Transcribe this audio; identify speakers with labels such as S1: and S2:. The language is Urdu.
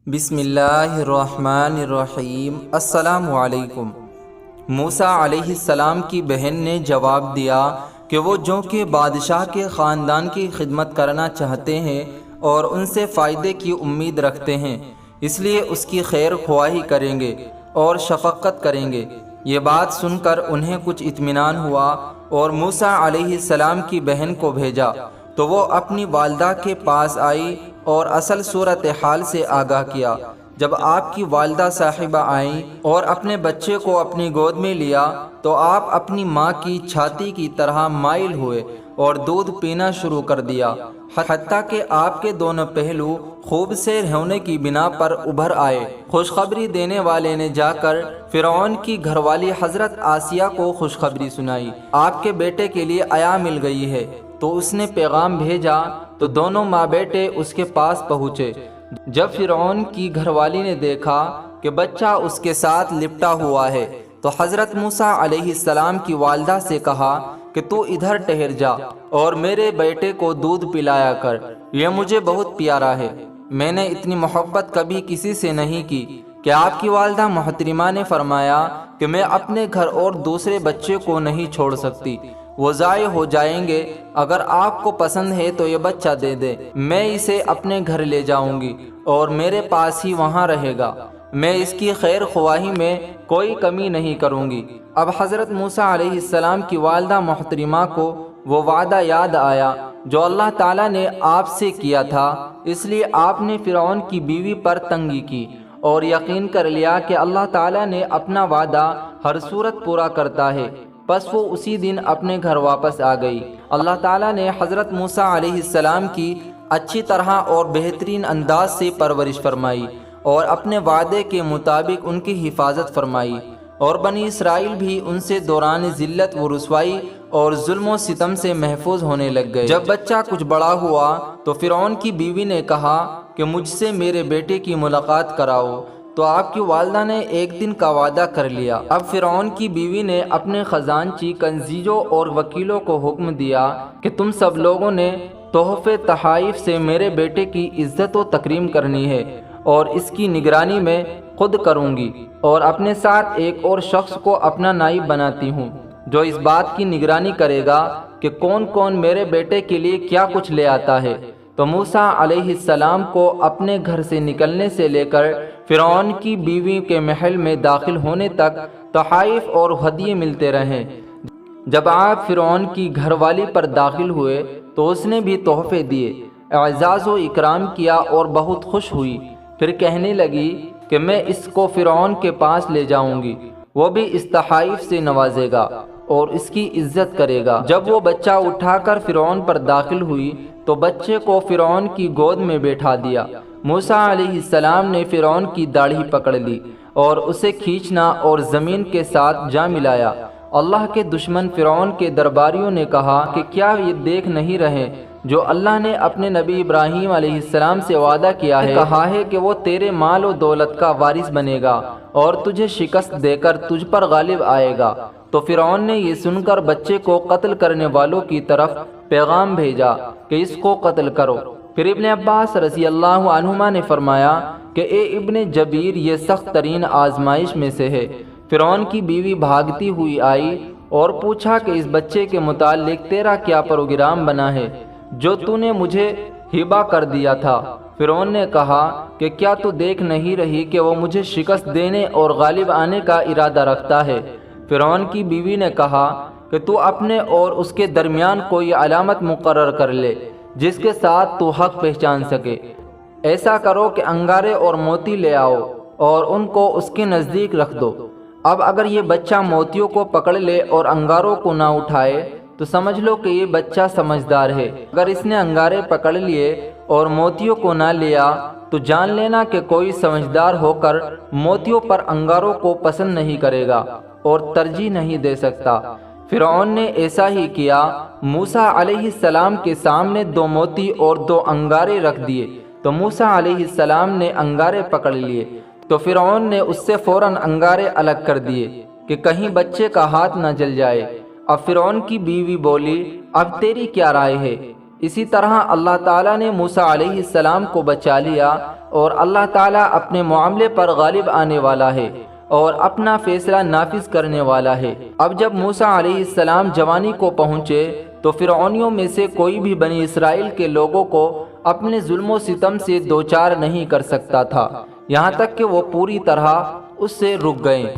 S1: بسم اللہ الرحمن الرحیم۔ السلام علیکم۔ موسیٰ علیہ السلام کی بہن نے جواب دیا کہ وہ جو کہ بادشاہ کے خاندان کی خدمت کرنا چاہتے ہیں اور ان سے فائدے کی امید رکھتے ہیں، اس لیے اس کی خیر خواہی کریں گے اور شفقت کریں گے۔ یہ بات سن کر انہیں کچھ اطمینان ہوا اور موسیٰ علیہ السلام کی بہن کو بھیجا تو وہ اپنی والدہ کے پاس آئی اور اصل صورتحال سے آگاہ کیا۔ جب آپ کی والدہ صاحبہ آئیں اور اپنے بچے کو اپنی گود میں لیا تو آپ اپنی ماں کی چھاتی کی طرح مائل ہوئے اور دودھ پینا شروع کر دیا، حتیٰ کہ آپ کے دونوں پہلو خوب سے ہونے کی بنا پر ابھر آئے۔ خوشخبری دینے والے نے جا کر فرعون کی گھر والی حضرت آسیہ کو خوشخبری سنائی، آپ کے بیٹے کے لیے عیا مل گئی ہے۔ تو اس نے پیغام بھیجا تو دونوں ماں بیٹے اس کے پاس پہنچے۔ جب فرعون کی گھر والی نے دیکھا کہ بچہ اس کے ساتھ لپٹا ہوا ہے تو حضرت موسیٰ علیہ السلام کی والدہ سے کہا کہ تو ادھر ٹھہر جا اور میرے بیٹے کو دودھ پلایا کر، یہ مجھے بہت پیارا ہے، میں نے اتنی محبت کبھی کسی سے نہیں کی۔ کہ آپ کی والدہ محترمہ نے فرمایا کہ میں اپنے گھر اور دوسرے بچے کو نہیں چھوڑ سکتی، وہ ضائع ہو جائیں گے، اگر آپ کو پسند ہے تو یہ بچہ دے دے، میں اسے اپنے گھر لے جاؤں گی اور میرے پاس ہی وہاں رہے گا، میں اس کی خیر خواہی میں کوئی کمی نہیں کروں گی۔ اب حضرت موسیٰ علیہ السلام کی والدہ محترمہ کو وہ وعدہ یاد آیا جو اللہ تعالیٰ نے آپ سے کیا تھا، اس لیے آپ نے فرعون کی بیوی پر تنگی کی اور یقین کر لیا کہ اللہ تعالیٰ نے اپنا وعدہ ہر صورت پورا کرتا ہے۔ پس وہ اسی دن اپنے گھر واپس آ گئی۔ اللہ تعالیٰ نے حضرت موسیٰ علیہ السلام کی اچھی طرح اور بہترین انداز سے پرورش فرمائی اور اپنے وعدے کے مطابق ان کی حفاظت فرمائی، اور بنی اسرائیل بھی ان سے دوران ذلت و رسوائی اور ظلم و ستم سے محفوظ ہونے لگ گئے۔ جب بچہ کچھ بڑا ہوا تو فرعون کی بیوی نے کہا کہ مجھ سے میرے بیٹے کی ملاقات کراؤ، تو آپ کی والدہ نے ایک دن کا وعدہ کر لیا۔ اب فرعون کی بیوی نے اپنے خزانچی، کنزیزوں اور وکیلوں کو حکم دیا کہ تم سب لوگوں نے تحفے تحائف سے میرے بیٹے کی عزت و تکریم کرنی ہے اور اس کی نگرانی میں خود کروں گی، اور اپنے ساتھ ایک اور شخص کو اپنا نائب بناتی ہوں جو اس بات کی نگرانی کرے گا کہ کون کون میرے بیٹے کے لیے کیا کچھ لے آتا ہے۔ تو موسیٰ علیہ السلام کو اپنے گھر سے نکلنے سے لے کر فرعون کی بیوی کے محل میں داخل ہونے تک تحائف اور ہدیے ملتے رہے۔ جب آپ فرعون کی گھر والی پر داخل ہوئے تو اس نے بھی تحفے دیے، اعزاز و اکرام کیا اور بہت خوش ہوئی۔ پھر کہنے لگی کہ میں اس کو فرعون کے پاس لے جاؤں گی، وہ بھی اس تحائف سے نوازے گا اور اس کی عزت کرے گا۔ جب وہ بچہ اٹھا کر فرعون پر داخل ہوئی تو بچے کو فرعون کی گود میں بیٹھا دیا۔ موسیٰ علیہ السلام نے فرعون کی داڑھی پکڑ لی اور اسے کھینچنا اور زمین کے ساتھ جا ملایا۔ اللہ کے دشمن فرعون کے درباریوں نے کہا کہ کیا یہ دیکھ نہیں رہے جو اللہ نے اپنے نبی ابراہیم علیہ السلام سے وعدہ کیا ہے، کہا ہے کہ وہ تیرے مال و دولت کا وارث بنے گا اور تجھے شکست دے کر تجھ پر غالب آئے گا۔ تو فرعون نے یہ سن کر بچے کو قتل کرنے والوں کی طرف پیغام بھیجا کہ اس کو قتل کرو۔ پھر ابن عباس رضی اللہ عنہما نے فرمایا کہ اے ابن جبیر، یہ سخت ترین آزمائش میں سے ہے۔ فرعون کی بیوی بھاگتی ہوئی آئی اور پوچھا کہ اس بچے کے متعلق تیرا کیا پروگرام بنا ہے جو تو نے مجھے ہبہ کر دیا تھا؟ فرعون نے کہا کہ کیا تو دیکھ نہیں رہی کہ وہ مجھے شکست دینے اور غالب آنے کا ارادہ رکھتا ہے؟ فرعون کی بیوی نے کہا کہ تو اپنے اور اس کے درمیان کوئی علامت مقرر کر لے جس کے ساتھ تو حق پہچان سکے۔ ایسا کرو کہ انگارے اور موتی لے آؤ اور ان کو اس کے نزدیک رکھ دو۔ اب اگر یہ بچہ موتیوں کو پکڑ لے اور انگاروں کو نہ اٹھائے تو سمجھ لو کہ یہ بچہ سمجھدار ہے، اگر اس نے انگارے پکڑ لیے اور موتیوں کو نہ لیا تو جان لینا کہ کوئی سمجھدار ہو کر موتیوں پر انگاروں کو پسند نہیں کرے گا اور ترجیح نہیں دے سکتا۔ فرعون نے ایسا ہی کیا۔ موسیٰ علیہ السلام کے سامنے 2 موتی اور 2 انگارے رکھ دیے تو موسیٰ علیہ السلام نے انگارے پکڑ لیے، تو فرعون نے اس سے فوراً انگارے الگ کر دیے کہ کہیں بچے کا ہاتھ نہ جل جائے۔ اب فرعون کی بیوی بولی اب تیری کیا رائے ہے؟ اسی طرح اللہ تعالیٰ نے موسیٰ علیہ السلام کو بچا لیا، اور اللہ تعالیٰ اپنے معاملے پر غالب آنے والا ہے اور اپنا فیصلہ نافذ کرنے والا ہے۔ اب جب موسیٰ علیہ السلام جوانی کو پہنچے تو فرعونیوں میں سے کوئی بھی بنی اسرائیل کے لوگوں کو اپنے ظلم و ستم سے دوچار نہیں کر سکتا تھا، یہاں تک کہ وہ پوری طرح اس سے رک گئے۔